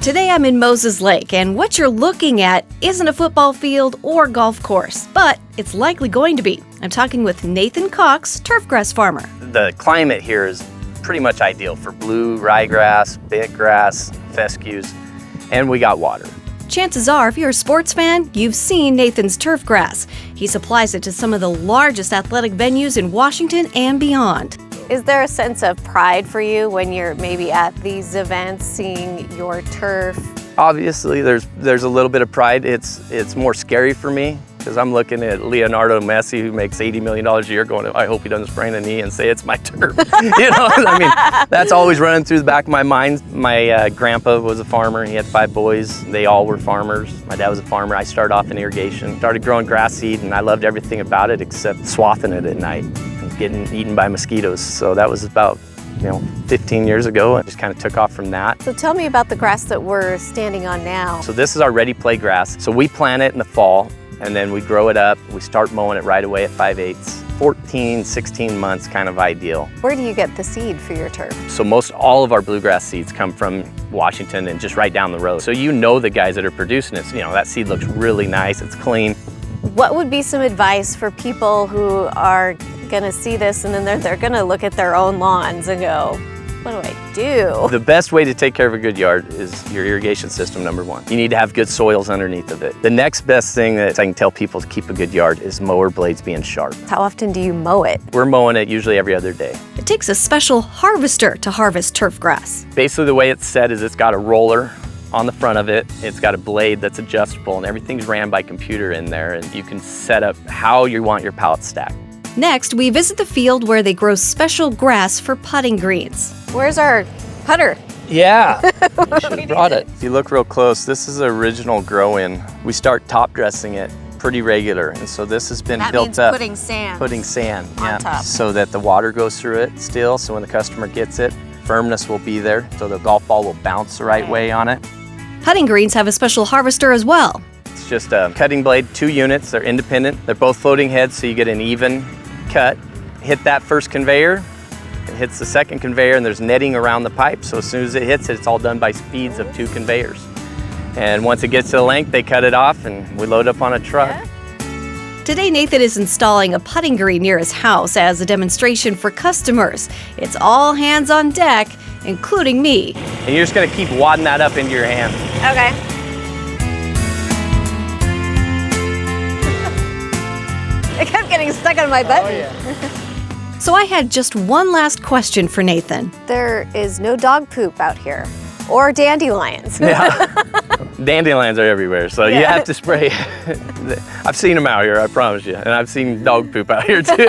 Today I'm in Moses Lake, and what you're looking at isn't a football field or golf course, but it's likely going to be. I'm talking with Nathan Cox, turfgrass farmer. The climate here is pretty much ideal for blue, ryegrass, bentgrass, fescues, and we got water. Chances are, if you're a sports fan, you've seen Nathan's turfgrass. He supplies it to some of the largest athletic venues in Washington and beyond. Is there a sense of pride for you when you're maybe at these events seeing your turf? Obviously, there's a little bit of pride. It's more scary for me because I'm looking at Leonardo Messi, who makes $80 million a year, going, I hope he doesn't sprain a knee and say it's my turf. You know, I mean, that's always running through the back of my mind. My grandpa was a farmer. He had 5 boys. They all were farmers. My dad was a farmer. I started off in irrigation, started growing grass seed, and I loved everything about it except swathing it at night and getting eaten by mosquitoes. So that was about 15 years ago. I just kind of took off from that. So tell me about the grass that we're standing on now. So this is our ready play grass. So we plant it in the fall, and then we grow it up. We start mowing it right away at 5/8. 14, 16 months kind of ideal. Where do you get the seed for your turf? So most all of our bluegrass seeds come from Washington and just right down the road. So the guys that are producing it, that seed looks really nice, it's clean. What would be some advice for people who are gonna see this and then they're gonna look at their own lawns and go, what do I do? The best way to take care of a good yard is your irrigation system, number one. You need to have good soils underneath of it. The next best thing that I can tell people to keep a good yard is mower blades being sharp. How often do you mow it? We're mowing it usually every other day. It takes a special harvester to harvest turf grass. Basically the way it's set is it's got a roller on the front of it. It's got a blade that's adjustable and everything's ran by computer in there, and you can set up how you want your pallets stacked. Next, we visit the field where they grow special grass for putting greens. Where's our putter? Yeah, you should have brought it. If you look real close, this is the original grow-in. We start top dressing it pretty regular, and so this has been built up. Putting sand. Putting sand, on top. So that the water goes through it still, so when the customer gets it, firmness will be there, so the golf ball will bounce the right way on it. Putting greens have a special harvester as well. It's just a cutting blade, 2 units, they're independent. They're both floating heads, so you get an even cut. Hit that first conveyor, it hits the second conveyor, and there's netting around the pipe, so as soon as it hits it, it's all done by speeds of 2 conveyors. And once it gets to the length, they cut it off and we load up on a truck. Yeah. Today, Nathan is installing a putting green near his house as a demonstration for customers. It's all hands on deck, including me. And you're just gonna keep wadding that up into your hand. Okay. It kept getting stuck on my button. Oh, yeah. So I had just one last question for Nathan. There is no dog poop out here, or dandelions. Yeah, dandelions are everywhere, so you have to spray. I've seen them out here, I promise you, and I've seen dog poop out here too.